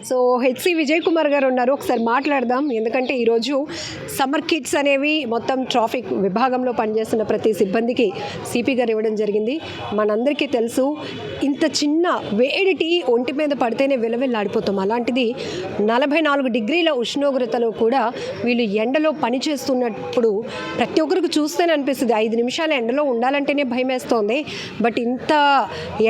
So HC Vijay Kumar గారు ఉన్నారు, ఒకసారి మాట్లాడదాం. ఎందుకంటే ఈరోజు సమ్మర్ కిట్స్ అనేవి మొత్తం ట్రాఫిక్ విభాగంలో పనిచేస్తున్న ప్రతి సిబ్బందికి సిపి గారు ఇవ్వడం జరిగింది. మనందరికీ తెలుసు, ఇంత చిన్న వేడిటి ఒంటి మీద పడితేనే విలవిల్లాడిపోతాం. అలాంటిది 44 డిగ్రీల ఉష్ణోగ్రతలో కూడా వీళ్ళు ఎండలో పని చేస్తున్నప్పుడు ప్రతి ఒక్కరికి చూస్తేనే అనిపిస్తుంది 5 నిమిషాలు ఎండలో ఉండాలంటేనే భయం వేస్తోంది. బట్ ఇంత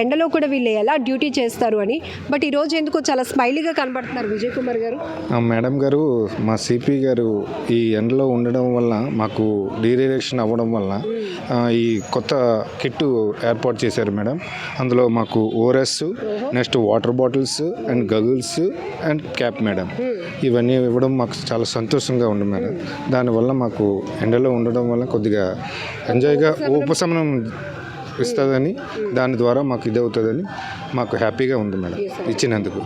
ఎండలో కూడా వీళ్ళు ఎలా డ్యూటీ చేస్తారు అని. బట్ ఈరోజు ఎందుకో చాలా స్మైలీగా కనబడుతున్నారు విజయ్ కుమార్ గారు. మేడం గారు, మా సిపి గారు ఈ ఎండలో ఉండడం వల్ల మాకు డీహైడ్రేషన్ అవ్వడం వల్ల ఈ కొత్త కిట్టు ఏర్పాటు చేశారు మేడం. అందులో మాకు ORS, next water bottles and goggles and cap madam. ఇవన్నీ ఇవ్వడం మాకు చాలా సంతోషంగా ఉంది మేడం. దానివల్ల మాకు ఎండలో ఉండడం వల్ల కొద్దిగా ఎంజాయ్గా ఉపశమనం ఇస్తుందని, దాని ద్వారా మాకు ఇది అవుతుందని మాకు హ్యాపీగా ఉంది మేడం ఇచ్చినందుకు.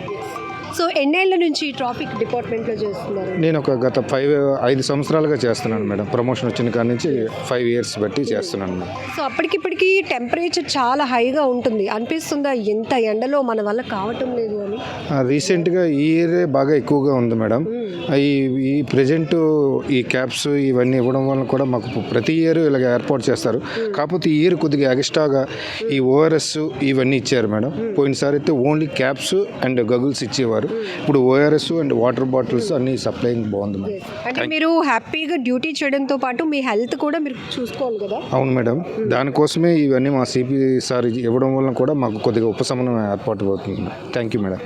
సో ఎన్నేళ్ల నుంచి ట్రాఫిక్ డిపార్ట్మెంట్లో చేస్తున్నారు? నేను గత 5 సంవత్సరాలుగా చేస్తున్నాను మేడం. ప్రమోషన్ వచ్చిన కాడి నుంచి 5 ఇయర్స్ బట్టి చేస్తున్నాను మేడం. సో అప్పటికిప్పటికి టెంపరేచర్ చాలా హైగా ఉంటుంది, అనిపిస్తుందా ఇంత ఎండలో మన వల్ల కావటం లేదు అని? రీసెంట్గా ఈ ఇయరే బాగా ఎక్కువగా ఉంది మేడం. ఈ ప్రజెంట్ ఈ క్యాప్స్ ఇవన్నీ ఇవ్వడం వల్ల కూడా మాకు ప్రతి ఇయర్ ఇలాగ ఏర్పాటు చేస్తారు. కాకపోతే ఈ ఇయర్ కొద్దిగా ఎక్స్ట్రాగా ఈ ఓఆర్ఎస్ ఇవన్నీ ఇచ్చారు మేడం. పోయినసారి అయితే ఓన్లీ క్యాప్స్ అండ్ గగుల్స్ ఇచ్చేవారు. ఇప్పుడు ఓఆర్ఎస్ అండ్ వాటర్ బాటిల్స్ అన్ని సప్లైయింగ్ బాగుంది మేడం. అంటే మీరు హ్యాపీగా డ్యూటీ చేయడంతో పాటు మీ హెల్త్ కూడా మీరు చూసుకోవాలి కదా? అవును మేడం, దానికోసమే ఇవన్నీ మా సిపి సార్ ఇవ్వడం వల్ల కూడా మాకు కొద్దిగా ఉపశమనం ఏర్పాటు అవుతుంది. Thank you madam.